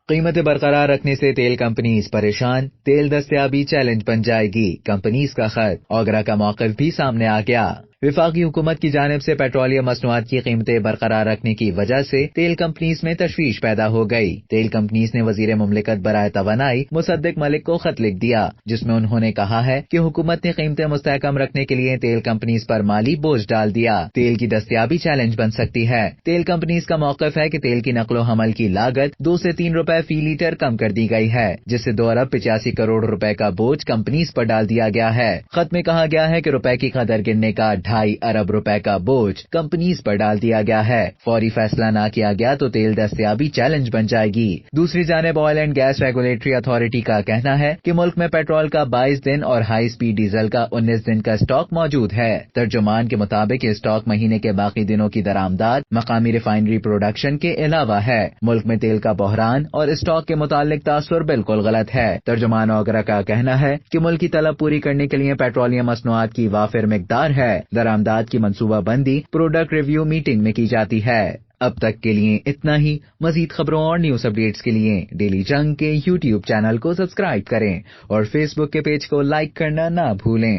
قیمتیں برقرار رکھنے سے تیل کمپنیز پریشان، تیل دستیابی چیلنج بن جائے گی، کمپنیز کا خط، اوگرا کا موقف بھی سامنے آ گیا۔ وفاقی حکومت کی جانب سے پیٹرولیم مصنوعات کی قیمتیں برقرار رکھنے کی وجہ سے تیل کمپنیز میں تشویش پیدا ہو گئی۔ تیل کمپنیز نے وزیر مملکت برائے توانائی مصدق ملک کو خط لکھ دیا، جس میں انہوں نے کہا ہے کہ حکومت نے قیمتیں مستحکم رکھنے کے لیے تیل کمپنیز پر مالی بوجھ ڈال دیا، تیل کی دستیابی چیلنج بن سکتی ہے۔ تیل کمپنیز کا موقف ہے کہ تیل کی نقل و حمل کی لاگت 2 سے 3 روپے فی لیٹر کم کر دی گئی ہے، جس سے 2 ارب 85 کروڑ روپے کا بوجھ کمپنیز پر ڈال دیا گیا ہے۔ خط میں کہا گیا ہے کہ روپے کی قدر گرنے کا 2.5 ارب روپے کا بوجھ کمپنیز پر ڈال دیا گیا ہے۔ فوری فیصلہ نہ کیا گیا تو تیل دستیابی چیلنج بن جائے گی۔ دوسری جانب oil and gas regulatory authority کا کہنا ہے کہ ملک میں پیٹرول کا 22 دن اور ہائی سپیڈ ڈیزل کا 19 دن کا اسٹاک موجود ہے۔ ترجمان کے مطابق یہ اسٹاک مہینے کے باقی دنوں کی درآمدات مقامی ریفائنری پروڈکشن کے علاوہ ہے۔ ملک میں تیل کا بحران اور اسٹاک کے متعلق تاثر بالکل غلط ہے۔ ترجمان اوگرا کا کہنا ہے کہ ملک کی طلب پوری کرنے کے لیے پیٹرولیم مصنوعات کی وافر مقدار ہے۔ درآمدات کی منصوبہ بندی پروڈکٹ ریویو میٹنگ میں کی جاتی ہے۔ اب تک کے لیے اتنا ہی۔ مزید خبروں اور نیوز اپڈیٹس کے لیے ڈیلی جنگ کے YouTube چینل کو سبسکرائب کریں اور فیس بک کے پیج کو لائک کرنا نہ بھولیں۔